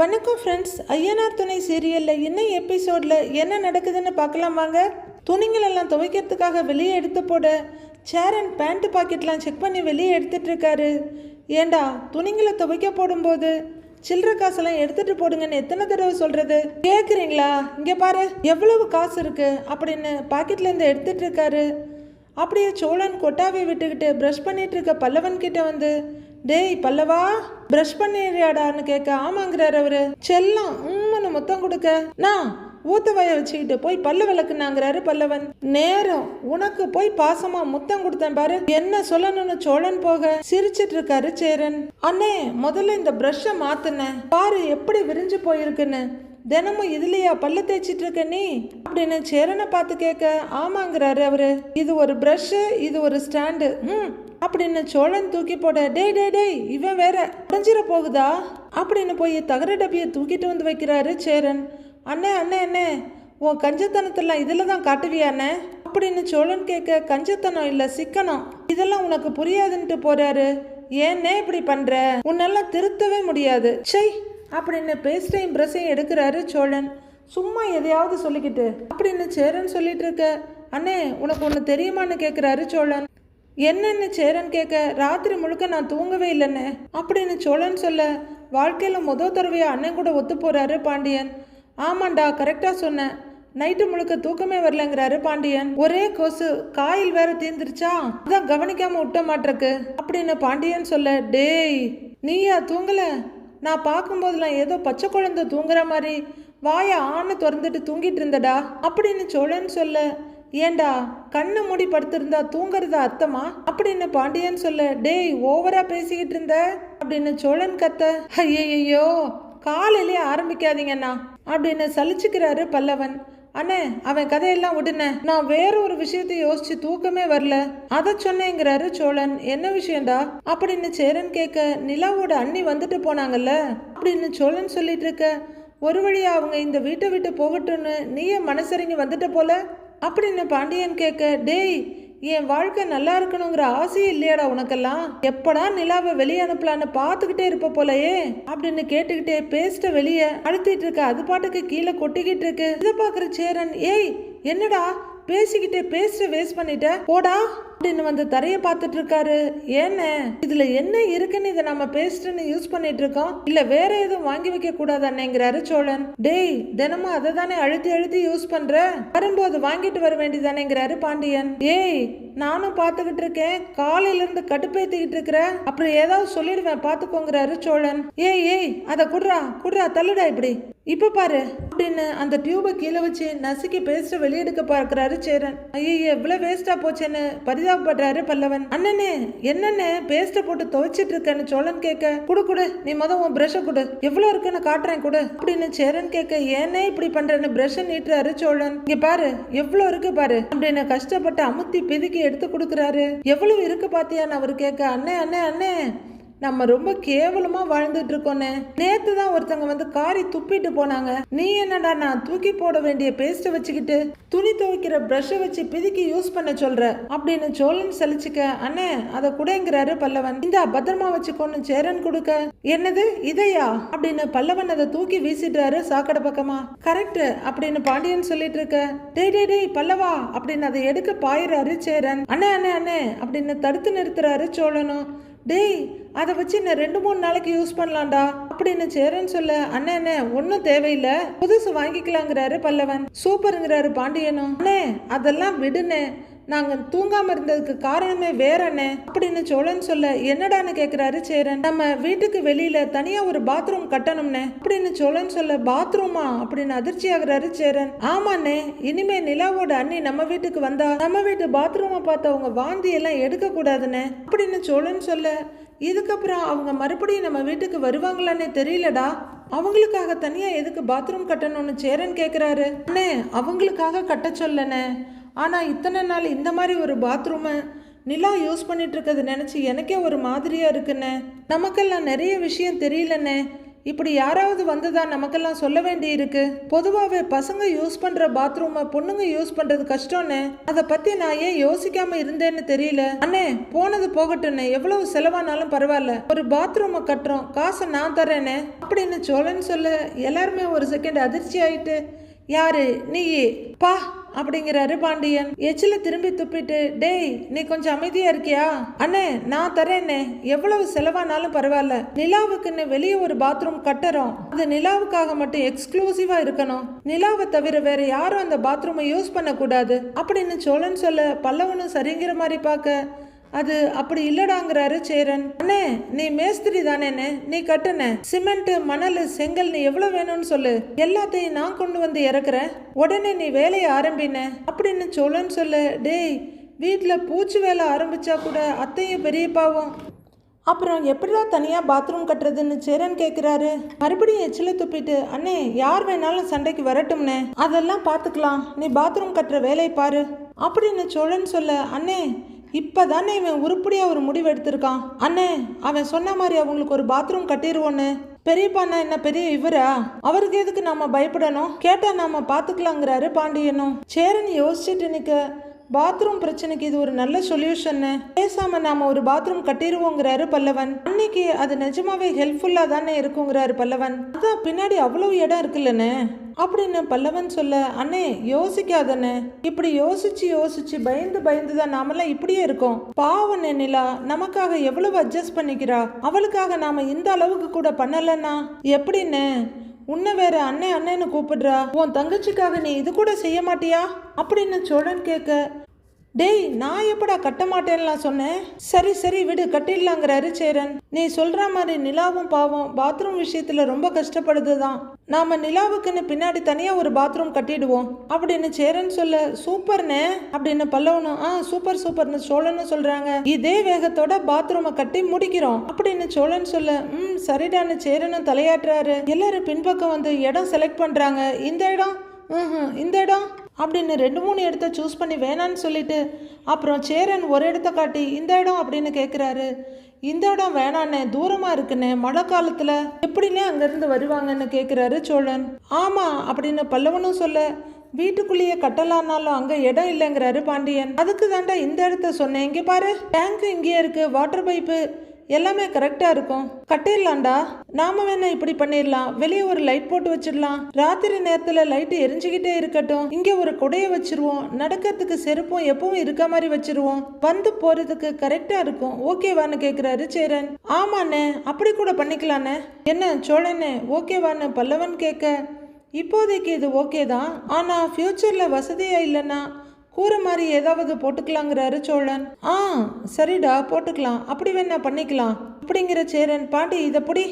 வணக்கம் ஃப்ரெண்ட்ஸ். ஐயனார் துணை சீரியலில் இன்னும் எபிசோடில் என்ன நடக்குதுன்னு பார்க்கலாம் வாங்க. துணிகள் எல்லாம் துவைக்கிறதுக்காக வெளியே எடுத்து போட சேர் அண்ட் பேண்ட் பாக்கெட்லாம் செக் பண்ணி வெளியே எடுத்துட்டு இருக்காரு. ஏண்டா துணிங்களை துவைக்க போடும்போது சில்லற காசெல்லாம் எடுத்துட்டு போடுங்கன்னு எத்தனை தடவை சொல்றது கேட்குறீங்களா? இங்கே பாரு எவ்வளவு காசு இருக்கு அப்படின்னு பாக்கெட்லேருந்து எடுத்துட்டு இருக்காரு. அப்படியே சோழன் கொட்டாவை விட்டுக்கிட்டு ப்ரஷ் பண்ணிட்டு இருக்க பல்லவன் கிட்ட வந்து, டேய் பல்லவா ப்ரஷ் பண்ணிடுறியாடான்னு கேட்க, ஆமாங்கிறார் அவரு. செல்லம் உம்முன்னு முத்தம் கொடுக்க, நான் ஊத்த வாய வச்சுக்கிட்டு போய் பல்லு விளக்குனாங்கிறாரு பல்லவன். நேரம் உனக்கு போய் பாசமா முத்தம் கொடுத்தேன் பாரு, என்ன சொல்லணும்னு சோழன் போக சிரிச்சிட்டு இருக்காரு சேரன். அண்ணே முதல்ல இந்த ப்ரஷ்ஷை மாத்துனேன் பாரு எப்படி விரிஞ்சு போயிருக்குன்னு, தினமும் இதுலயா பல்ல தேய்ச்சிட்டு இருக்க நீ அப்படின்னு சேரனை பார்த்து கேட்க, ஆமாங்கிறாரு அவரு. இது ஒரு ப்ரஷ்ஷு, இது ஒரு ஸ்டாண்டு அப்படின்னு சோழன் தூக்கி போட, டேய் டேய் டேய் இவன் வேற உடஞ்சிட போகுதா அப்படின்னு போய் தகர டப்பியை தூக்கிட்டு வந்து வைக்கிறாரு சேரன். அண்ணே அண்ணே அண்ணே உன் கஞ்சத்தனத்தெல்லாம் இதில் தான் காட்டுவியாண்ணே அப்படின்னு சோழன் கேட்க, கஞ்சத்தனம் இல்லை சிக்கனம், இதெல்லாம் உனக்கு புரியாதுன்ட்டு போறாரு. ஏன்னே இப்படி பண்ற, உன்னெல்லாம் திருத்தவே முடியாது சை அப்படின்னு பேஸ்டையும் ப்ரஷையும் எடுக்கிறாரு சோழன். சும்மா எதையாவது சொல்லிக்கிட்டு அப்படின்னு சேரன் சொல்லிட்டு இருக்க, அண்ணே உனக்கு ஒன்று தெரியுமான்னு கேட்குறாரு சோழன். என்னன்னு சேரன் கேட்க, ராத்திரி முழுக்க நான் தூங்கவே இல்லைன்னு அப்படின்னு சோழன் சொல்ல, வாழ்க்கையில் முதல் தடவையா அண்ணன் கூட ஒத்து போறாரு பாண்டியன். ஆமாண்டா கரெக்டாக சொன்னேன், நைட்டு முழுக்க தூக்கமே வரலங்கிறாரு பாண்டியன். ஒரே கொசு காயில் வேற தீர்ந்துருச்சா, அதான் கவனிக்காம விட்ட மாட்டிருக்கு அப்படின்னு பாண்டியன் சொல்ல, டேய் நீயா தூங்கல, நான் பார்க்கும்போதெல்லாம் ஏதோ பச்சை குழந்தை தூங்குற மாதிரி வாயை ஆணை திறந்துட்டு தூங்கிட்டு இருந்தடா அப்படின்னு சோழன் சொல்ல, ஏண்டா கண்ணை மூடி படுத்திருந்தா தூங்குறதா அர்த்தமா அப்படின்னு பாண்டியன் சொல்ல, டேய் ஓவரா பேசிக்கிட்டு இருந்த அப்படின்னு சோழன் கத்த, ஐயோ காலையிலே ஆரம்பிக்காதீங்கண்ணா அப்படின்னு சலிச்சுக்கிறாரு பல்லவன். அண்ணே அவன் கதையெல்லாம் விடுன, நான் வேற ஒரு விஷயத்தை யோசிச்சு தூக்கமே வரல அதை சொன்னேங்கிறாரு சோழன். என்ன விஷயம்டா அப்படின்னு சேரன் கேட்க, நிலாவோட அண்ணி வந்துட்டு போனாங்கல்ல அப்படின்னு சோழன் சொல்லிட்டு இருக்க, ஒரு வழியா அவங்க இந்த வீட்டை விட்டு போகட்டும்னு நீயே மனசரிங்கி வந்துட்ட போல அப்படின்னு பாண்டியன் கேட்க, டேய் என் வாழ்க்கை நல்லா இருக்கணுங்கிற ஆசையே இல்லையாடா உனக்கெல்லாம், எப்படா நிலாவை வெளியே அனுப்பலான்னு பார்த்துக்கிட்டே இருப்ப போலயே அப்படின்னு கேட்டுக்கிட்டே பேஸ்ட வெளியே அழுத்திட்டு இருக்க, அது பாட்டுக்கு கீழே கொட்டிக்கிட்டு இருக்கு. இதை பாக்குற சேரன், ஏய் என்னடா பேசிக்கிட்டே பேஸ்ட வேஸ்ட் பண்ணிட்ட போடா அப்படின்னு வந்து தரைய பார்த்துட்டு இருக்காரு. ஏன்னு இதுல என்ன இருக்குன்னு இதை நம்ம பேஸ்ட்னு யூஸ் பண்ணிட்டு இருக்கோம், இல்ல வேற எதுவும் வாங்கி வைக்க கூடாதானேங்கிறாரு சோழன். டேய் தினமும் அதை தானே அழுத்தி அழுத்தி யூஸ் பண்ற, வரும்போது வாங்கிட்டு வர வேண்டியதானேங்கிறாரு பாண்டியன். ஏய் நானும் பார்த்துக்கிட்டு இருக்கேன், காலையில இருந்து கடுப்பேத்திக்கிட்டு இருக்கிற, அப்புறம் ஏதாவது சொல்லிடுவேன் பாத்துக்கோங்கிறாரு சோழன். ஏய் ஏய் அதை குடுறா குடுறா தள்ளுடா இப்படி இப்ப பாரு அப்படின்னு அந்த டியூபை கீழே வச்சு நசுக்கி பேஸ்ட வெளியெடுக்க பார்க்கிறாரு சேரன். ஐயோ எவ்வளவு வேஸ்டா போச்சேன்னு பரிதாபப்படுறாரு பல்லவன். அண்ணனே என்னன்னு பேஸ்ட போட்டு துவைச்சிட்டு இருக்கேன்னு சோழன் கேட்க, குடு குடு நீ உன் பிரஷ குடு, எவ்வளவு இருக்குன்னு காட்டுறேன் குடு அப்படின்னு சேரன் கேட்க, ஏன்னே இப்படி பண்றேன்னு பிரஷ நீட்டுறாரு சோழன். இங்க பாரு எவ்வளவு இருக்கு பாரு அப்படின்னு கஷ்டப்பட்டு அமுத்தி பிதுக்கி எடுத்து கொடுக்குறாரு. எவ்வளவு இருக்கு பாத்தியான்னு அவரு கேட்க, அண்ணே அண்ணே அண்ணே நம்ம ரொம்ப கேவலமா வாழ்ந்துட்டு இருக்கோன்னு நேத்து தான் ஒருத்தங்க வந்து காரி துப்பிட்டு போனாங்க, நீ என்னடா நான் தூக்கி போட வேண்டிய பேஸ்ட வச்சுக்கிட்டு துணி துவைக்கிற பிரஷை வச்சு பிதுக்கி யூஸ் பண்ண சொல்ற அப்படின்னு சோழன் சலிச்சுக்க, அண்ணே அதை குடைங்கிறாரு பல்லவன். இந்த பத்திரமா வச்சுக்கோன்னு சேரன் கொடுக்க, என்னது இதையா அப்படின்னு பல்லவன் அதை தூக்கி வீசிடுறாரு சாக்கடை பக்கமா. கரெக்ட் அப்படின்னு பாண்டியன் சொல்லிட்டு இருக்க, டேய் டேய் டேய் பல்லவா அப்படின்னு அதை எடுக்க பாயிறாரு சேரன். அண்ணே அண்ணே அண்ணே அப்படின்னு தடுத்து நிறுத்துறாரு சோழனும். டேய் அதை வச்சு நான் 2-3 நாளைக்கு யூஸ் பண்ணலாம்டா அப்படின்னு சேரன் சொல்ல, அண்ணே அண்ணே ஒன்னும் தேவையில்லை புதுசு வாங்கிக்கலாங்கிறாரு பல்லவன். சூப்பருங்கிறாரு பாண்டியனும். அண்ணே அதெல்லாம் விடுனே, நாங்க தூங்காம இருந்ததுக்கு காரணமே வேறண்ணே அப்படின்னு சோழன் சொல்ல, என்னடான்னு கேக்குறாரு சேரன். நம்ம வீட்டுக்கு வெளியில தனியா ஒரு பாத்ரூம் கட்டணும்னே அப்படின்னு சோழன் சொல்ல, பாத்ரூமா அப்படின்னு அதிர்ச்சி ஆகுறாரு சேரன். ஆமாண்ணே இனிமே நிலாவோட அண்ணி நம்ம வீட்டுக்கு வந்தா நம்ம வீட்டு பாத்ரூமை பார்த்து அவங்க வாந்தி எல்லாம் எடுக்க கூடாதுன்னு அப்படின்னு சோழன் சொல்ல, இதுக்கப்புறம் அவங்க மறுபடியும் நம்ம வீட்டுக்கு வருவாங்களான்னே தெரியலடா, அவங்களுக்காக தனியா எதுக்கு பாத்ரூம் கட்டணும்னு சேரன் கேக்குறாரு. அண்ணே அவங்களுக்காக கட்ட சொல்லனே, ஆனால் இத்தனை நாள் இந்த மாதிரி ஒரு பாத்ரூமை நிலா யூஸ் பண்ணிட்டு இருக்கிறது நினச்சி எனக்கே ஒரு மாதிரியாக இருக்குண்ணே, நமக்கெல்லாம் நிறைய விஷயம் தெரியலண்ணே, இப்படி யாராவது வந்துதான் நமக்கெல்லாம் சொல்ல வேண்டி இருக்கு. பொதுவாகவே பசங்க யூஸ் பண்ற பாத்ரூமை பொண்ணுங்க யூஸ் பண்றது கஷ்டம்னு அதை பத்தி நான் ஏன் யோசிக்காம இருந்தேன்னு தெரியல. அண்ணே போனது போகட்டும்னு, எவ்வளவு செலவானாலும் பரவாயில்ல, ஒரு பாத்ரூமை கட்டுறோம், காசை நான் தரேன்னு அப்படின்னு சோழன் சொல்ல எல்லாருமே ஒரு செகண்ட் அதிர்ச்சி ஆயிட்டு, யாரு நீ பா அப்படிங்கிறாரு பாண்டியன். எச்சில திரும்பி துப்பிட்டு, டேய் நீ கொஞ்சம் அமைதியா இருக்கியா? அண்ணே நான் தரேன்னே, எவ்வளவு செலவானாலும் பரவாயில்ல, நிலாவுக்குன்னு வெளியே ஒரு பாத்ரூம் கட்டுறோம், அது நிலாவுக்காக மட்டும் எக்ஸ்க்ளூசிவா இருக்கணும், நிலாவை தவிர வேற யாரும் அந்த பாத்ரூமை யூஸ் பண்ண கூடாது அப்படின்னு சோழன் சொல்ல பல்லவனும் சரிங்கிற மாதிரி பார்க்க, அது அப்படி இல்லடாங்கிறாரு சேரன். அண்ணே நீ மேஸ்திரி தானேன்னு, நீ கட்டுன சிமெண்ட் மணல் செங்கல் நீ எவ்வளவு வேணும்னு சொல்லு, எல்லாத்தையும் நான் கொண்டு வந்து இறக்குறேன், உடனே நீ வேலையை ஆரம்பின அப்படின்னு சோழன் சொல்ல, டேய் வீட்டில் பூச்சி வேலை ஆரம்பிச்சா கூட அத்தையும் பெரியப்பாவும் அப்புறம் எப்படிதான் தனியாக பாத்ரூம் கட்டுறதுன்னு சேரன் கேட்குறாரு. மறுபடியும் எச்சில துப்பிட்டு, அண்ணே யார் வேணாலும் சண்டைக்கு வரட்டும்னே, அதெல்லாம் பார்த்துக்கலாம், நீ பாத்ரூம் கட்டுற வேலையை பாரு அப்படின்னு சோழன் சொல்ல, அண்ணே இப்பதானே இவன் உருப்படியா ஒரு முடிவு எடுத்திருக்கான். அண்ணே அவன் சொன்ன மாதிரி அவங்களுக்கு ஒரு பாத்ரூம் கட்டிடுவோன்னு. பெரியப்பாண்ணா என்ன பெரிய இவரா? அவருக்கு எதுக்கு நாம பயப்படணும், கேட்டா நாம பாத்துக்கலாங்கிறாரு பாண்டியனும். சேரன் யோசிச்சுட்டு நிக்க, பாத்ரூம் பிரச்சனைக்கு இது ஒரு நல்ல சொல்யூஷன், பேசாம நாம ஒரு பாத்ரூம் கட்டிடுவோங்கிறாரு பல்லவன். அன்னைக்கு அது நிஜமாவே ஹெல்ப்ஃபுல்லா தானே இருக்குங்கிறாரு பல்லவன். அதான் பின்னாடி அவ்வளவு இடம் இருக்குல்லன்னு அப்படின்னு பல்லவன் சொல்ல, அண்ணே யோசிக்காதண்ணே, இப்படி யோசிச்சு யோசிச்சு பயந்து பயந்து தான் நாமெல்லாம் இப்படியே இருக்கோம். பாவண்ணே நிலா நமக்காக எவ்வளவு அட்ஜஸ்ட் பண்ணிக்கிறா, அவளுக்காக நாம இந்த அளவுக்கு கூட பண்ணலன்னா எப்படின்னு, உன்னை வேற அண்ணே அண்ணேன்னு கூப்பிடுறா, உன் தங்கச்சிக்காக நீ இது கூட செய்ய மாட்டியா அப்படின்னு சோழன் கேட்க, டேய் நான் எப்படா கட்ட மாட்டேன்லாம் சொன்னேன், சரி சரி விடு கட்டிடலாங்கிறாரு சேரன். நீ சொல்ற மாதிரி நிலாவும் பாவம் பாத்ரூம் விஷயத்துல ரொம்ப கஷ்டப்படுதுதான், நாம நிலாவுக்குன்னு பின்னாடி தனியா ஒரு பாத்ரூம் கட்டிடுவோம் அப்படின்னு சேரன் சொல்ல, சூப்பர்னே அப்படின்னு பல்லவனும் சூப்பர் சூப்பர்னு சோழனும் சொல்றாங்க. இதே வேகத்தோட பாத்ரூமை கட்டி முடிக்கிறோம் அப்படின்னு சோழன் சொல்ல, சரிடான்னு சேரனும் தலையாட்டுறாரு. எல்லாரும் பின்பக்கம் வந்து இடம் செலக்ட் பண்றாங்க. இந்த இடம் இந்த இடம் அப்படின்னு 2-3 இடத்த சூஸ் பண்ணி வேணான்னு சொல்லிட்டு அப்புறம் சேரன் ஒரு இடத்த காட்டி இந்த இடம் அப்படின்னு கேட்குறாரு. இந்த இடம் வேணாண்ணே, தூரமா இருக்குண்ணே, மழை காலத்துல எப்படின்னே அங்கிருந்து வருவாங்கன்னு கேட்குறாரு சோழன். ஆமா அப்படின்னு பல்லவனும் சொல்ல, வீட்டுக்குள்ளேயே கட்டலான்னாலும் அங்க இடம் இல்லைங்கிறாரு பாண்டியன். அதுக்கு தாண்டா இந்த இடத்த சொன்னேன், இங்க பாரு டேங்க் இங்கேயே இருக்கு, வாட்டர் பைப்பு எல்லாமே கரெக்டா இருக்கும், கட்டிடலாம்டா. நாம வேணா இப்படி பண்ணிடலாம், வெளியே ஒரு லைட் போட்டு வச்சிடலாம், ராத்திரி நேரத்துல லைட் எரிஞ்சுக்கிட்டே இருக்கட்டும், இங்க ஒரு குடைய வச்சிருவோம், நடக்கிறதுக்கு செருப்பும் எப்பவும் இருக்க மாதிரி வச்சிருவோம், வந்து போறதுக்கு கரெக்டா இருக்கும், ஓகேவான்னு கேக்குறாரு சேரன். ஆமாண்ணே அப்படி கூட பண்ணிக்கலாண்ணே. என்ன சோழனே ஓகேவான்னு பல்லவன் கேட்க, இப்போதைக்கு இது ஓகே தான், ஆனா ஃபியூச்சர்ல வசதியா இல்லைன்னா கூரை மாதிரி ஏதாவது போட்டுக்கலாங்கிறாரு சோழன். சரிடா போட்டுக்கலாம், அப்படி வேணா பண்ணிக்கலாம் அப்படிங்கிற சேரன். பாண்டி இதை பொடி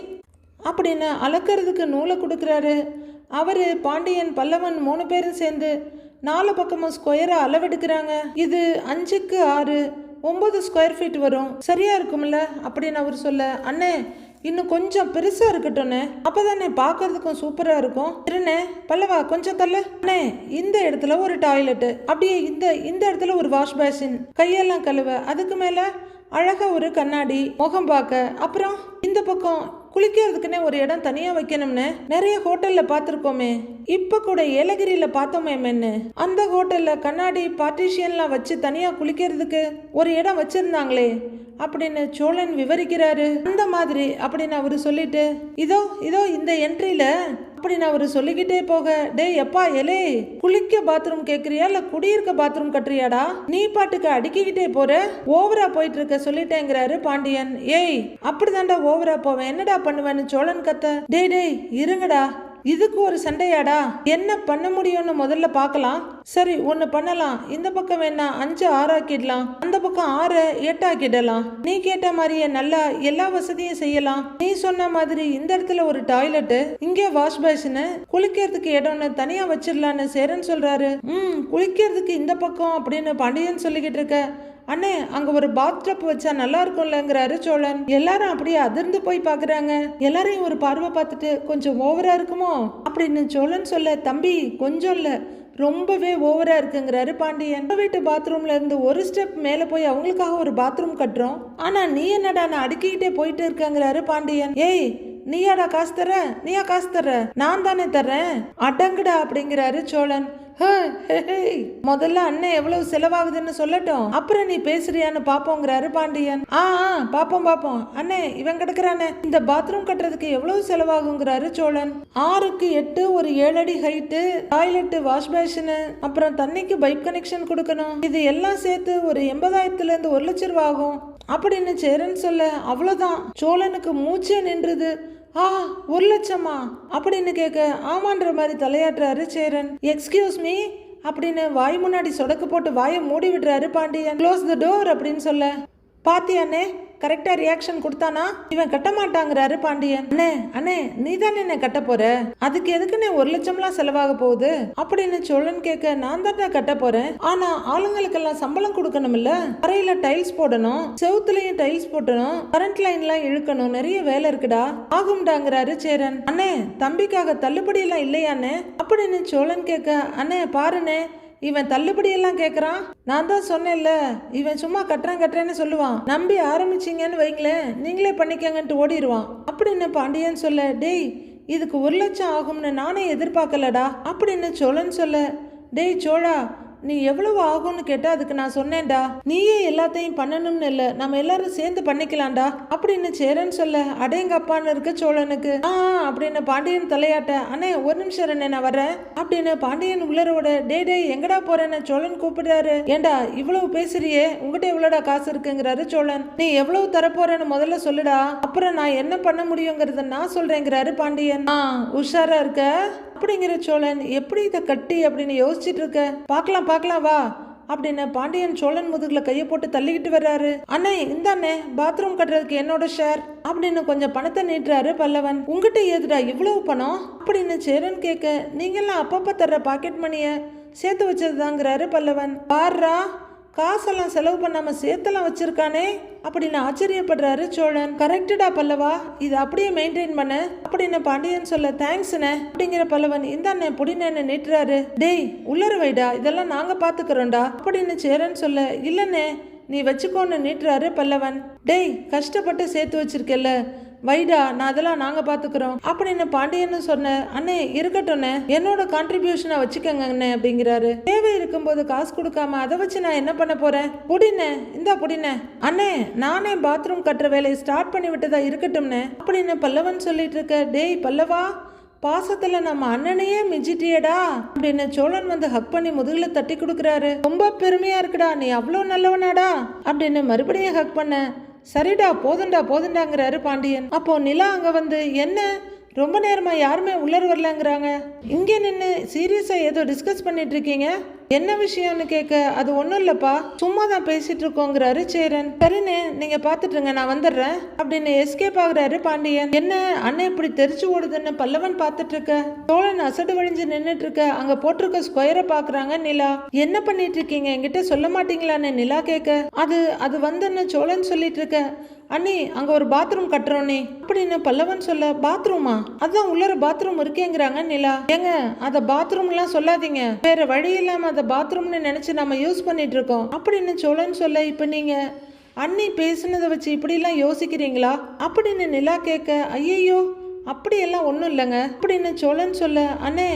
அப்படின்னு அளக்கிறதுக்கு நூலை கொடுக்குறாரு. அவரு பாண்டியன் பல்லவன் 3 பேரும் சேர்ந்து 4 பக்கமும் ஸ்கொயரா அளவெடுக்கிறாங்க. இது 5க்கு 6 9 ஸ்கொயர் ஃபீட் வரும், சரியா இருக்கும்ல அப்படின்னு அவர் சொல்ல, அண்ணே இன்னும் கொஞ்சம் பெருசா இருக்கட்டும்னே, அப்பதானே பாக்குறதுக்கும் சூப்பரா இருக்கும். இருண்ணே பல்லவா கொஞ்சம் தள்ள. அண்ணே இந்த இடத்துல ஒரு டாய்லெட், அப்படியே இந்த இடத்துல ஒரு வாஷ் பேசின், கையெல்லாம் கழுவ, அதுக்கு மேல அழகா ஒரு கண்ணாடி, முகம் பார்க்க, அப்புறம் இந்த பக்கம் குளிக்கிறதுக்குன்னே ஒரு இடம் தனியா வைக்கணும்னு நிறைய ஹோட்டல்ல பாத்திருக்கோமே, இப்ப கூட ஏலகிரியில பார்த்தோமே மென்னு, அந்த ஹோட்டல்ல கண்ணாடி பார்ட்டிஷியன்லாம் வச்சு தனியா குளிக்கிறதுக்கு ஒரு இடம் வச்சிருந்தாங்களே அப்படின்னு சோழன் விவரிக்கிறாரு. அந்த மாதிரி அப்படின்னு அவரு சொல்லிட்டு, இதோ இதோ இந்த என்ட்ரியில அப்படின்னு அவரு சொல்லிக்கிட்டே போக, டே எப்பா எலே குளிக்க பாத்ரூம் கேக்குறியா இல்ல குடியிருக்க பாத்ரூம் கட்டுறியாடா, நீ பாட்டுக்கு அடிக்கிட்டே போற, ஓவரா போயிட்டு இருக்க சொல்லிட்டேங்கிறாரு பாண்டியன். ஏய் அப்படிதான்டா ஓவரா போவேன், என்னடா பண்ணுவேன்னு சோழன் கத்த. டேய் இருங்கடா, இதுக்கு ஒரு சண்டையாடா, என்ன பண்ண முடியும்னு முதல்ல பார்க்கலாம். சரி ஒன்னு பண்ணலாம், இந்த பக்கம் வேணா 5 6 ஆக்கிடலாம், அந்த பக்கம் 6 8 ஆக்கிடலாம், நீ கேட்ட மாதிரியே நல்லா எல்லா வசதியும் செய்யலாம், நீ சொன்ன மாதிரி இந்த இடத்துல ஒரு டாய்லெட், இங்கே வாஷ் பேசின், குளிக்கிறதுக்கு இடம்னு தனியா வச்சிடலான்னு சேரன் சொல்றாரு. குளிக்கிறதுக்கு இந்த பக்கம் அப்படின்னு பாண்டியன் சொல்லிக்கிட்டு இருக்க, அண்ணே அங்க ஒரு பாத்டப் வச்சா நல்லா இருக்கும்லங்கிறாரு சோழன். எல்லாரும் அப்படியே அதிர்ந்து போய் பாக்குறாங்க. எல்லாரையும் ஒரு பார்வை பார்த்துட்டு கொஞ்சம் ஓவரா இருக்குமோ அப்படின்னு சோழன் சொல்ல, தம்பி கொஞ்சம் இல்ல ரொம்பவே ஓவரா இருக்குங்கிறாரு பாண்டியன். வீட்டு பாத்ரூம்ல இருந்து ஒரு ஸ்டெப் மேல போய் அவங்களுக்காக ஒரு பாத்ரூம் கட்டுறோம், ஆனா நீ என்னடா நான் அடுக்கிக்கிட்டே போயிட்டு இருக்கங்கிறாரு பாண்டியன். ஏய் நீயாடா காசு தர, நீயா காசு தர, நான் தானே தர்றேன், அடங்குடா அப்படிங்கிறாரு சோழன். முதல்ல அண்ணன் எவ்வளவு செலவாகுதுன்னு சொல்லட்டும், அப்புறம் நீ பேசுறியான்னு பாப்போங்கிறாரு பாண்டியன். பாப்போம் அண்ணே, இவன் கிடக்குறானே, இந்த பாத்ரூம் கட்டுறதுக்கு எவ்வளவு செலவாகுங்கிறாரு சோழன். 6க்கு 8 ஒரு 7 அடி ஹைட்டு, டாய்லெட், வாஷ் பேஷன், அப்புறம் தண்ணிக்கு பைப் கனெக்ஷன் கொடுக்கணும். இது எல்லாம் சேர்த்து ஒரு 80,000 இருந்து 1 லட்சம் ரூபாய் ஆகும் அப்படின்னு சேரன் சொல்ல, அவ்வளவுதான் சோழனுக்கு மூச்சே நின்றுது. 1 லட்சமா அப்படின்னு கேட்க, ஆமான்ற மாதிரி தலையாட்டுறாரு சேரன். எக்ஸ்கியூஸ் மீ அப்படின்னு வாய் முன்னாடி சொடக்கு போட்டு வாயை மூடி விடுறாரு பாண்டியன். க்ளோஸ் த டோர் அப்படின்னு சொல்ல, பாத்தியானே கரெக்டா ரியாக்ஷன் கொடுத்தானா, இவன் கட்ட மாட்டாங்கிறாரு பாண்டியன். அண்ணே நீ தானே என்ன கட்ட போற, அதுக்கு எதுக்குன்னு 1 லட்சம்லாம் செலவாக போகுது அப்படின்னு சோழன் கேட்க, நான் தான் கட்ட போறேன், ஆனா ஆளுங்களுக்கெல்லாம் சம்பளம் கொடுக்கணும் இல்ல, அறையில டைல்ஸ் போடணும், செவுத்துலயும் டைல்ஸ் போட்டணும், கரண்ட் லைன் எல்லாம் இழுக்கணும், நிறைய வேலை இருக்குடா, ஆகும்டாங்கிறாரு சேரன். அண்ணே தம்பிக்காக தள்ளுபடி எல்லாம் இல்லையாண்ணே அப்படின்னு சோழன் கேட்க, அண்ணே பாருண்ணே இவன் தள்ளுபடி எல்லாம் கேக்குறான், நான் தான் சொன்னேன்ல இவன் சும்மா கட்டுறேன்னு சொல்லுவான், நம்பி ஆரம்பிச்சிங்கன்னு வைங்களேன் நீங்களே பண்ணிக்கங்கன்ட்டு ஓடிடுவான் அப்படின்னு பாண்டியன் சொல்ல, டேய் இதுக்கு 1 லட்சம் ஆகும்னு நானே எதிர்பார்க்கலடா அப்படின்னு சோழன் சொல்ல, டேய் சோழா நீ எவ்வளவு ஆகும்னு கேட்டா அதுக்கு நான் சொன்னேன்டா, நீயே எல்லாத்தையும் பண்ணணும்னு இல்ல, நம்ம எல்லாரும் சேர்ந்து பண்ணிக்கலாம்டா அப்படின்னு சேரன் சொல்ல, அடேங்கப்பான்னு இருக்கு சோழனுக்கு. அப்படின்னு பாண்டியன் தலையாட்ட, அண்ணே 1 நிமிஷம் அண்ணே நான் வரேன் அப்படின்னு பாண்டியன் உள்ளரோட, டேய் எங்கடா போறேன்னு சோழன் கூப்பிடுறாரு. ஏண்டா இவ்வளவு பேசுறியே, உங்ககிட்ட எவ்வளோடா காசு இருக்குங்கிறாரு சோழன். நீ எவ்வளவு தரப்போறேன்னு முதல்ல சொல்லுடா, அப்புறம் நான் என்ன பண்ண முடியுங்கிறத நான் சொல்றேங்கிறாரு பாண்டியன். உஷாரா இருக்க அப்படிங்கிற சோழன், எப்படி இதை கட்டி அப்படின்னு யோசிச்சுட்டு இருக்க, பார்க்கலாம் வா அப்படின்னு பாண்டியன் சோழன் முதுகுல கையை போட்டு தள்ளிக்கிட்டு வர்றாரு. அண்ணே இந்தாண்ணே பாத்ரூம் கட்டுறதுக்கு என்னோட ஷேர் அப்படின்னு கொஞ்சம் பணத்தை நீட்டுறாரு பல்லவன். உங்ககிட்ட ஏதுடா இவ்வளவு பணம் அப்படின்னு சேரன் கேட்க, நீங்கெல்லாம் அப்பப்ப தர்ற பாக்கெட் மணிய சேர்த்து வச்சதுதாங்கிறாரு பல்லவன். பாருடா காசெல்லாம் செலவு பண்ணாம சேர்த்தெல்லாம் வச்சிருக்கானே அப்படின்னு ஆச்சரியப்படுறாரு சோழன். கரெக்டடா பல்லவா, இது அப்படியே மெயின்டைன் பண்ண அப்படின்னு பாண்டியன் சொல்ல, தேங்க்ஸ்ண்ணே அப்படிங்கிற பல்லவன், இந்தாண்ணே புடினேன்னு நீட்டுறாரு. டேய் உள்ளர வைடா இதெல்லாம் நாங்க பாத்துக்கிறோம்டா அப்படின்னு சேரன் சொல்ல, இல்லண்ணே நீ வச்சுக்கோன்னு நீட்டுறாரு பல்லவன். டேய் கஷ்டப்பட்டு சேர்த்து வச்சிருக்கல வைடா, நான் அதெல்லாம் நாங்க பாத்துக்கிறோம் அப்படின்னு பாண்டியன்னு சொன்ன. அண்ணே இருக்கட்டும்ண்ணே, என்னோட கான்ட்ரிபியூஷனை வச்சுக்கோங்க அண்ணே அப்படிங்கிறாரு. தேவை இருக்கும்போது காசு கொடுக்காம அதை வச்சு நான் என்ன பண்ண போறேன், புடினே இந்தா புடினே. அண்ணே நானே பாத்ரூம் கட்டுற வேலையை ஸ்டார்ட் பண்ணி விட்டதா இருக்கட்டும்னே அப்படின்னு பல்லவன் சொல்லிட்டு இருக்க. டேய் பல்லவா பாசத்துல நம்ம அண்ணனையே மிஞ்சிட்டியடா அப்படின்னு சோழன் வந்து ஹக் பண்ணி முதுகுல தட்டி கொடுக்குறாரு. ரொம்ப பெருமையா இருக்குடா, நீ அவ்வளோ நல்லவனாடா அப்படின்னு மறுபடியும் ஹக் பண்ண. சரிடா போதுண்டாங்கிறாரு பாண்டியன். அப்போ நிலா அங்க வந்து, என்ன ரொம்ப நேரமா யாருமே உள்ளர வரலங்கிறாங்க, இங்கே நின்று சீரியஸா ஏதோ டிஸ்கஸ் பண்ணிட்டு இருக்கீங்க, என்ன விஷயம்னு கேட்க, அது ஒன்றும் இல்லப்பா சும்மா தான் பேசிட்டு இருக்கோங்கிறாரு சேரன். சரிண்ணே நீங்க பாத்துட்டுருங்க நான் வந்துடுறேன் அப்படின்னு எஸ்கேப் ஆகுறாரு பாண்டியன். என்ன அண்ணன் இப்படி தெரிச்சு ஓடுதுன்னு பல்லவன் பார்த்துட்டு இருக்க. சோழன் அசடு வழிஞ்சு நின்றுட்டு இருக்க. அங்க போட்டிருக்க ஸ்கொயரை பாக்குறாங்க நிலா. என்ன பண்ணிட்டு இருக்கீங்க என்கிட்ட சொல்ல மாட்டீங்களான்னு நிலா கேட்க, அது வந்துன்னு சோழன் சொல்லிட்டு இருக்க. அண்ணி அங்க ஒரு பாத்ரூம் கட்டுறோம் நீ அப்படின்னு பல்லவன் சொல்ல, பாத்ரூமா, அதான் உள்ளர பாத்ரூம் இருக்கேங்கிறாங்க நிலா. ஏங்க அத பாத்ரூம் எல்லாம் சொல்லாதீங்க, வேற வழி இல்லாம அத பாத்ரூம்னு நினைச்சு நம்ம யூஸ் பண்ணிட்டு இருக்கோம் அப்படின்னு சோழன் சொல்ல, இப்ப நீங்க அண்ணி பேசுனதை வச்சு இப்படி எல்லாம் யோசிக்கிறீங்களா அப்படின்னு நிலா கேட்க, ஐயோ அப்படியெல்லாம் ஒன்றும் இல்லைங்க அப்படின்னு சோழன் சொல்ல, அண்ணே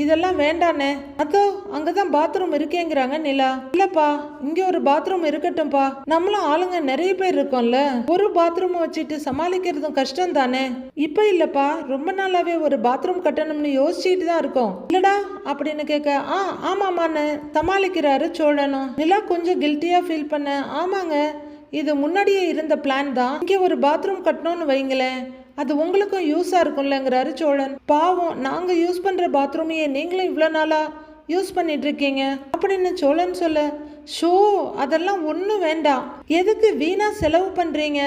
இதெல்லாம் வேண்டானே, அதோ அங்கதான் பாத்ரூம் இருக்கேங்கிறாங்க நிலா. இல்லப்பா இங்க ஒரு பாத்ரூம் இருக்கட்டும்பா, நம்மளும் ஆளுங்க நிறைய பேர் இருக்கோம்ல, ஒரு பாத்ரூம் வச்சுட்டு சமாளிக்கிறதும் கஷ்டம் தானே. இப்ப இல்லப்பா ரொம்ப நாளாவே ஒரு பாத்ரூம் கட்டணும்னு யோசிச்சுட்டு தான் இருக்கோம் இல்லடா அப்படின்னு கேட்க, ஆமாமான்னு சமாளிக்கிறாரு சோழனும். நிலா கொஞ்சம் கில்ட்டியா ஃபீல் பண்ண, ஆமாங்க இது முன்னாடியே இருந்த பிளான் தான், இங்கே ஒரு பாத்ரூம் கட்டணும்னு வைங்களேன், அது உங்களுக்கும் யூஸா இருக்கும்லங்கிறாரு சோழன். பாவம் நாங்க யூஸ் பண்ற பாத்ரூமையே நீங்களும் இவ்வளவு நாளா யூஸ் பண்ணிட்டு இருக்கீங்க அப்படின்னு சோழன் சொல்ல, ஷோ அதெல்லாம் ஒன்றும் வேண்டாம், எதுக்கு வீணா செலவு பண்றீங்க,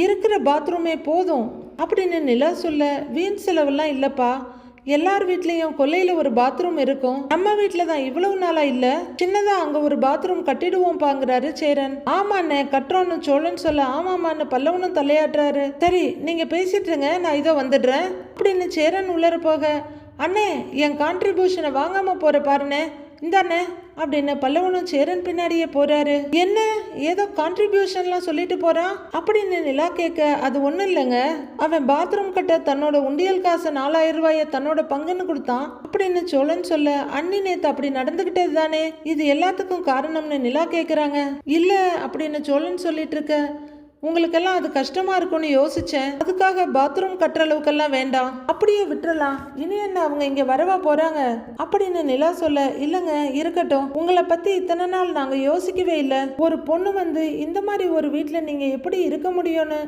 இருக்கிற பாத்ரூமே போதும் அப்படின்னு நிலா சொல்ல, வீண் செலவெல்லாம் இல்லப்பா, எல்லார் வீட்லயும் கொல்லையில ஒரு பாத்ரூம் இருக்கும், நம்ம வீட்டுல தான் இவ்வளவு நாளா இல்ல, சின்னதா அங்க ஒரு பாத்ரூம் கட்டிடுவோம் பாங்கிறாரு சேரன். ஆமாண்ணே கட்டுறோன்னு சோழன் சொல்ல, ஆமாமான்னு பல்லவனும் தலையாட்டுறாரு. சரி நீங்க பேசிட்டு இருங்க நான் இதோ வந்துடுறேன் அப்படின்னு சேரன் உள்ளர போக, அண்ணே என் கான்ட்ரிபியூஷனை வாங்காம போற பாருண்ணே, இந்தானே அப்படின்னு பல்லவனும் சேரன் பின்னாடியே போறாரு. என்ன ஏதோ கான்ட்ரிபியூஷன்லாம் சொல்லிட்டு போறான் அப்படின்னு நிலா கேட்க, அது ஒண்ணும் இல்லைங்க, அவன் பாத்ரூம் கட்ட தன்னோட உண்டியல் காசு 4000 ரூபாய தன்னோட பங்குன்னு கொடுத்தான் அப்படின்னு சோழன் சொல்ல, அண்ணி நேத்து அப்படி நடந்துகிட்டது தானே, இது எல்லாத்துக்கும் காரணம்னு நிலா கேக்குறாங்க. இல்ல அப்படின்னு சோழன் சொல்லிட்டு இருக்க, உங்களுக்கெல்லாம் அது கஷ்டமா இருக்கும்னு யோசிச்சேன், அதுக்காக பாத்ரூம் கட்டுற அளவுக்கெல்லாம் வேண்டாம், அப்படியே விட்டுறலாம், இனி என்ன அவங்க இங்க வரவா போறாங்க அப்படின்னு நிலா சொல்ல, இல்லைங்க இருக்கட்டும், உங்களை பத்தி இத்தனை நாள் நாங்க யோசிக்கவே இல்லை, ஒரு பொண்ணு வந்து இந்த மாதிரி ஒரு வீட்டில் நீங்க எப்படி இருக்க முடியும்னு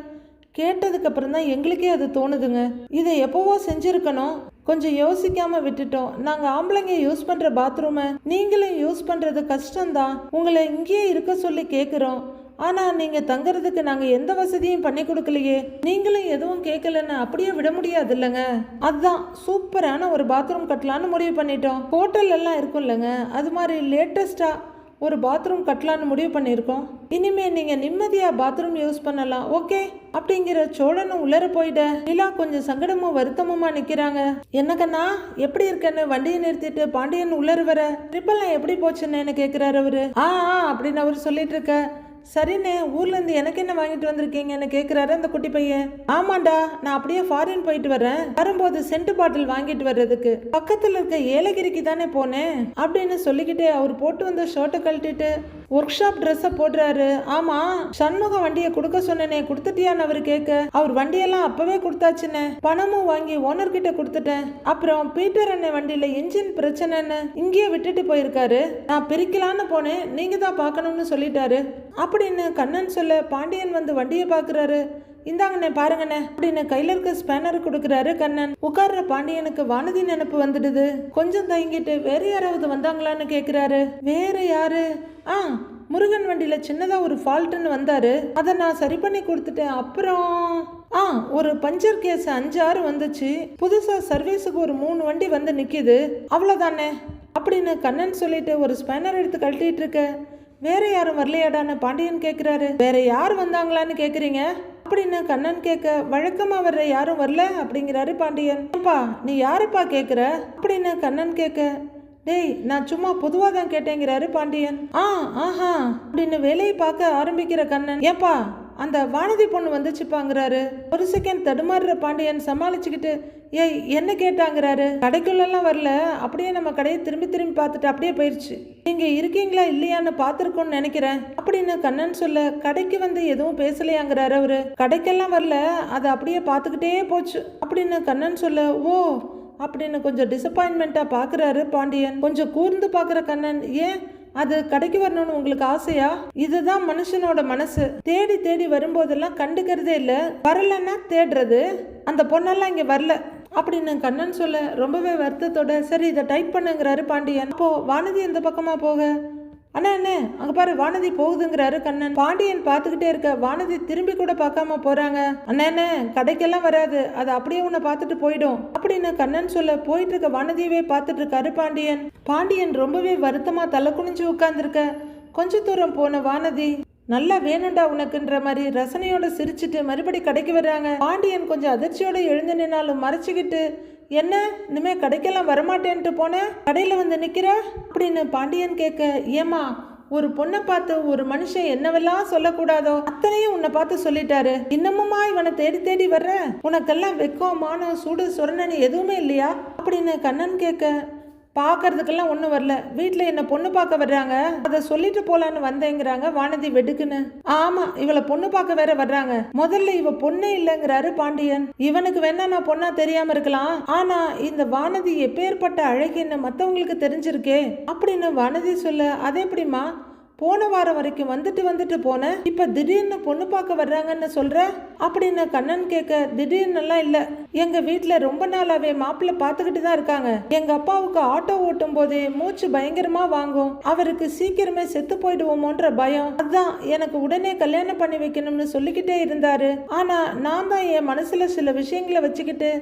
கேட்டதுக்கு அப்புறம் தான் எங்களுக்கே அது தோணுதுங்க, இதை எப்போவோ செஞ்சிருக்கணும், கொஞ்சம் யோசிக்காம விட்டுட்டோம், நாங்க ஆம்பளைங்க யூஸ் பண்ற பாத்ரூமை நீங்களும் யூஸ் பண்றது கஷ்டம்தான், உங்களை இங்கேயே இருக்க சொல்லி கேட்குறோம், ஆனா நீங்க தங்கறதுக்கு நாங்க எந்த வசதியும் பண்ணி கொடுக்கலையே, நீங்களும் எதுவும் கேட்கலன்னு அப்படியே விட முடியாது இல்லைங்க, அதுதான் சூப்பரான ஒரு பாத்ரூம் கட்டலான்னு முடிவு பண்ணிட்டோம், ஹோட்டல் எல்லாம் இருக்கும் இல்லைங்க, அது மாதிரி லேட்டஸ்டா ஒரு பாத்ரூம் கட்டலான்னு முடிவு பண்ணியிருக்கோம், இனிமே நீங்க நிம்மதியா பாத்ரூம் யூஸ் பண்ணலாம், ஓகே அப்படிங்கிற சோழனும் உள்ளர போயிட நிலா கொஞ்சம் சங்கடமும் வருத்தமுமா நிக்கிறாங்க. என்னக்கண்ணா எப்படி இருக்கன்னு வண்டியை நிறுத்திட்டு பாண்டியன் உள்ளர வர, ட்ரிப்பெல்லாம் எப்படி போச்சுன்னு கேட்கிறாரு அவரு. அப்படின்னு அவர் சொல்லிட்டு இருக்க, சரிண்ணே ஊர்ல இருந்து எனக்கு என்ன வாங்கிட்டு வந்திருக்கீங்கன்னு கேக்குறாரு அந்த குட்டி பையன். ஆமாண்டா நான் அப்படியே ஃபாரின் போயிட்டு வரேன், வரும்போது சென்ட் பாட்டில் வாங்கிட்டு வர்றதுக்கு பக்கத்துல இருக்க ஏலகிரிக்கு தானே போனேன் அப்படின்னு சொல்லிக்கிட்டே அவர் போட்டு வந்த ஷர்ட்டை கழட்டிட்டு ஒர்க் ஷாப் ட்ரெஸ்ஸை போடுறாரு. ஆமா சண்முகம் வண்டியை கொடுக்க சொன்னேனே கொடுத்துட்டியான்னு அவர் கேட்க, அவர் வண்டியெல்லாம் அப்பவே கொடுத்தாச்சுன்னு, பணமும் வாங்கி ஓனர் கிட்ட கொடுத்துட்டேன், அப்புறம் பீட்டர் அண்ணன் வண்டியில இன்ஜின் பிரச்சனைன்னு இங்கேயே விட்டுட்டு போயிருக்காரு, நான் பிரிக்கலான்னு போனேன், நீங்க தான் பார்க்கணும்னு சொல்லிட்டாரு அப்படின்னு கண்ணன் சொல்ல, பாண்டியன் வந்து வண்டியை பாக்குறாரு. இந்தாங்கண்ணே பாருங்கண்ணே அப்படின்னு கையில இருக்க ஸ்பேனர் கொடுக்குறாரு கண்ணன். உட்கார்ற பாண்டியனுக்கு வானதி நினைப்பு வந்துடுது. கொஞ்சம் தயங்கிட்டு வேற யாராவது வந்தாங்களான்னு கேக்குறாரு. வேற யாரு? முருகன் வண்டியில சின்னதா ஒரு ஃபால்ட்னு வந்தாரு, அதை நான் சரி பண்ணி கொடுத்துட்டேன், அப்புறம் ஒரு பஞ்சர் கேஸ் 5-6 வந்துச்சு, புதுசா சர்வீஸுக்கு ஒரு 3 வண்டி வந்து நிக்குது, அவ்வளவுதானே அப்படின்னு கண்ணன் சொல்லிட்டு ஒரு ஸ்பேனர் எடுத்து கழட்டிட்டு இருக்க, வேற யாரும் வரலையாடான்னு பாண்டியன் கேக்குறாரு. வேற யார் வந்தாங்களான்னு கேக்குறீங்க அப்படின்னு கண்ணன் கேட்க, வழக்கமா வர்ற யாரும் வரல அப்படிங்கிறாரு பாண்டியன். அப்பா நீ யாருப்பா கேக்குற அப்படின்னு கண்ணன் கேட்க, டேய் நான் சும்மா பொதுவா தான் கேட்டேங்கிறாரு பாண்டியன். ஆஹா அப்படின்னு வேலையை பார்க்க ஆரம்பிக்கிற கண்ணன், ஏப்பா அந்த வானதி பொண்ணு வந்துச்சுப்பாங்கிறாரு. ஒரு செகண்ட் தடுமாறுற பாண்டியன் சமாளிச்சுக்கிட்டு, ஏய் என்ன கேட்டாங்கிறாரு. கடைக்குள்ளெல்லாம் வரல, அப்படியே நம்ம கடையை திரும்பி திரும்பி பார்த்துட்டு அப்படியே போயிடுச்சு, நீங்க இருக்கீங்களா இல்லையான்னு பார்த்துருக்கோன்னு நினைக்கிறேன் அப்படின்னு கண்ணன் சொல்ல, கடைக்கு வந்து எதுவும் பேசலையாங்கிறாரு அவரு. கடைக்கெல்லாம் வரல, அதை அப்படியே பார்த்துக்கிட்டே போச்சு அப்படின்னு கண்ணன் சொல்ல, ஓ அப்படின்னு கொஞ்சம் டிசப்பாயின்மெண்டா பாக்குறாரு பாண்டியன். கொஞ்சம் கூர்ந்து பாக்குற கண்ணன், ஏன் அது கடைக்கு வரணும்னு உங்களுக்கு ஆசையா? இதுதான் மனுஷனோட மனசு, தேடி தேடி வரும்போதெல்லாம் கண்டுக்கிறதே இல்ல, வரலன்னா தேடுறது, அந்த பொண்ணெல்லாம் இங்க வரல அப்படின்னு கண்ணன் சொல்ல, ரொம்பவே வருத்தத்தோட சரி இதை டைப் பண்ணுங்கிறாரு பாண்டியன். அப்போ வானதி இந்த பக்கமா போக, அண்ணா அங்க பாரு வானதி போகுதுங்கிறாரு கண்ணன். பாண்டியன் பார்த்துக்கிட்டே இருக்க, வானதி திரும்பி கூட பார்க்காம போறாங்க. அண்ணா கடைக்கெல்லாம் வராது, அது அப்படியே உன்னை பார்த்துட்டு போயிடும் அப்படின்னு கண்ணன் சொல்ல, போயிட்டு இருக்க வானதியவே பார்த்துட்டு இருக்காரு பாண்டியன். பாண்டியன் ரொம்பவே வருத்தமா தலை குனிஞ்சு உட்கார்ந்துருக்க, கொஞ்ச தூரம் போன வானதி நல்லா வேணும்டா உனக்குன்ற மாதிரி ரசனையோட சிரிச்சுட்டு மறுபடி கடைக்கு வர்றாங்க. பாண்டியன் கொஞ்சம் அதிர்ச்சியோட எழுந்து நின்னாலும் மறைச்சுக்கிட்டு, என்ன இனிமே கடைக்கெல்லாம் வரமாட்டேன்ட்டு போன, கடையில வந்து நிக்கிற அப்படின்னு பாண்டியன் கேட்க, ஏமா ஒரு பொண்ணை பார்த்து ஒரு மனுஷன் என்னவெல்லாம் சொல்லக்கூடாதோ அத்தனையும் உன்னை பார்த்து சொல்லிட்டாரு, இன்னமுமா இவனை தேடி தேடி வர்ற, உனக்கெல்லாம் வெக்கம் மானம் சூடு சொரணனு எதுவுமே இல்லையா அப்படின்னு கண்ணன் கேட்க, பார்க்கறதுக்கெல்லாம் ஒன்றும் வரல, வீட்டில் என்ன பொண்ணு பார்க்க வர்றாங்க, அதை சொல்லிட்டு போலான்னு வந்தேங்கிறாங்க வானதி வெடுக்குன்னு. ஆமா இவளை பொண்ணு பார்க்க வேற வர்றாங்க, முதல்ல இவ பொண்ணே இல்லைங்கிறாரு பாண்டியன். இவனுக்கு வேணா நான் பொண்ணா தெரியாம இருக்கலாம், ஆனா இந்த வானதி எப்பேற்பட்ட அழகின்னு மற்றவங்களுக்கு தெரிஞ்சிருக்கே அப்படின்னு வானதி சொல்ல, அதே எப்படிமா போன வாரம் வரைக்கும் வந்துட்டு போன, இப்ப திடீர்னு பொண்ணு பார்க்க வர்றாங்கன்னு சொல்ற அப்படின்னு கண்ணன் கேட்க, திடீர்னுலாம் இல்ல, எங்க வீட்டுல ரொம்ப நாளாவே மாப்பிள்ளை பார்த்துக்கிட்டு தான் இருக்காங்க, எங்க அப்பாவுக்கு ஆட்டோ ஓட்டும் போதே மூச்சு பயங்கரமா வாங்கும், அவருக்கு சீக்கிரமே செத்து போயிடுவோமோன்ற பயம், அதான் எனக்கு உடனே கல்யாணம் பண்ணி வைக்கணும்னு சொல்லிக்கிட்டே இருந்தாரு, ஆனா நான் தான் என் மனசுல சில விஷயங்களை வச்சுக்கிட்டு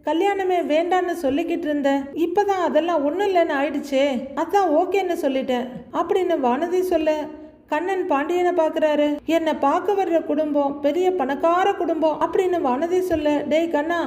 கல்யாணமே வேண்டான்னு சொல்லிக்கிட்டு இருந்தேன், இப்பதான் அதெல்லாம் ஒன்றும் இல்லைன்னு ஆயிடுச்சே, அதான் ஓகேன்னு சொல்லிட்டேன் அப்படின்னு வானதி சொல்ல, கண்ணன் பாண்டியனை பார்க்குறாரு. என்னை பார்க்க வர்ற குடும்பம் பெரிய பணக்கார குடும்பம் அப்படின்னு வானதி சொல்ல, டேய் கண்ணா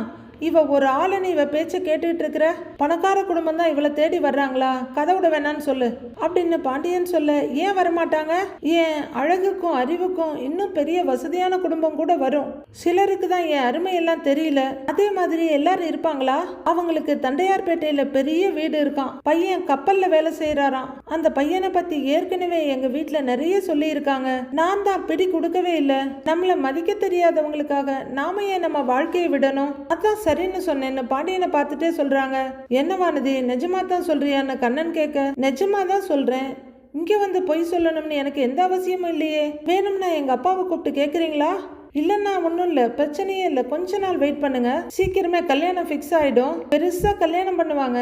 இவ ஒரு ஆளுன்னு இவ பேச்ச கேட்டுட்டு இருக்கிற. பணக்கார குடும்பம் தான் இவளை தேடி வர்றாங்களா? கதவுட வேணான்னு சொல்லு அப்படின்னு பாண்டியன் சொல்ல, ஏன் வரமாட்டாங்க? ஏன் அழகுக்கும் அறிவுக்கும் இன்னும் பெரிய வசதியான குடும்பம் கூட வரும். சிலருக்கு தான் என் அருமையெல்லாம் தெரியல. அதே மாதிரி எல்லாரும் இருப்பாங்களா? அவங்களுக்கு தண்டையார்பேட்டையில பெரிய வீடு இருக்கான். பையன் கப்பல்ல வேலை செய்யறாராம். அந்த பையனை பத்தி ஏற்கனவே எங்க வீட்டுல நிறைய சொல்லி இருக்காங்க. நான் தான் பிடி கொடுக்கவே இல்லை. நம்மள மதிக்க தெரியாதவங்களுக்காக நாம ஏன் நம்ம வாழ்க்கையை விடணும்? அதான் சரின்னு சொன்னேன்னு பாண்டியனை பார்த்துட்டே சொல்றாங்க. என்ன வானதி, நிஜமா தான் சொல்றியான்னு கண்ணன் கேட்க, நிஜமா தான் சொல்றேன். இங்க வந்து பொய் சொல்லணும்னு எனக்கு எந்த அவசியமும் இல்லையே. வேணும்னா எங்க அப்பாவை கூப்பிட்டு கேக்குறீங்களா? இல்லைன்னா ஒன்றும் இல்லை, பிரச்சனையே இல்லை. கொஞ்ச நாள் வெயிட் பண்ணுங்க, சீக்கிரமே கல்யாணம் ஃபிக்ஸ் ஆயிடும். பெருசா கல்யாணம் பண்ணுவாங்க.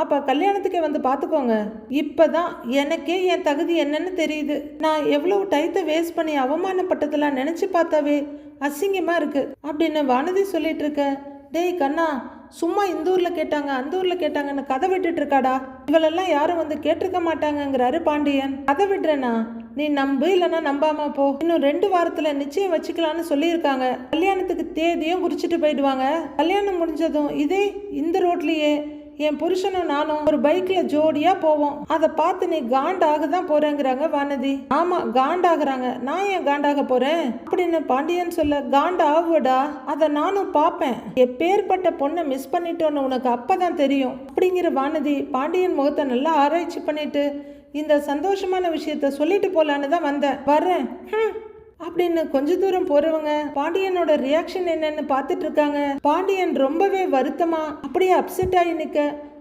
அப்ப கல்யாணத்துக்கே வந்து பாத்துக்கோங்க. இப்பதான் எனக்கே என் தகுதி என்னன்னு தெரியுது. நான் எவ்வளவு டைத்தை வேஸ்ட் பண்ணி அவமானப்பட்டதெல்லாம் நினைச்சு பார்த்தாவே அசிங்கமா இருக்கு அப்படின்னு வானதி சொல்லிட்டு இருக்க. டேய் கண்ணா, சும்மா இந்த ஊர்ல கேட்டாங்க அந்த ஊர்ல கேட்டாங்கன்னு கதை விட்டுட்டு இருக்காடா. இவளெல்லாம் யாரும் வந்து கேட்டிருக்க மாட்டாங்கிறாரு பாண்டியன். கதை விடுறேனா? நீ நம்பு, இல்லைன்னா நம்பாம போ. இன்னும் 2 வாரத்துல நிச்சயம் வச்சுக்கலான்னு சொல்லியிருக்காங்க. கல்யாணத்துக்கு தேதியும் குறிச்சிட்டு போயிடுவாங்க. கல்யாணம் முடிஞ்சதும் இதே இந்த ரோட்லயே என் புருஷனும் நானும் ஒரு பைக்ல ஜோடியா போவோம். அதை பார்த்து நீ காண்டாக தான் போறேங்கிறாங்க வானதி. ஆமா, காண்டாகிறாங்க. நான் ஏன் காண்டாக போறேன் அப்படின்னு பாண்டியன் சொல்ல, காண்டா ஆகுவடா, அதை நானும் பார்ப்பேன். எப்பேற்பட்ட பொண்ணை மிஸ் பண்ணிட்டோன்னு உனக்கு அப்பதான் தெரியும் அப்படிங்கிற வானதி பாண்டியன் முகத்தை நல்லா ஆராய்ச்சி பண்ணிட்டு, இந்த சந்தோஷமான விஷயத்த சொல்லிட்டு போலான்னு தான் வந்தேன். வர்றேன் அப்படின்னு கொஞ்ச தூரம் போறவங்க பாண்டியனோட ரியாக்ஷன் என்னன்னு பார்த்துட்டு இருக்காங்க. பாண்டியன் ரொம்பவே வருத்தமா அப்படியே அப்செட் ஆகி நிக்க,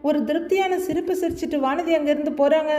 ஒரு திருப்தியான சிரிப்பு சிரிச்சிட்டு வானதி அங்கிருந்து போறாங்க.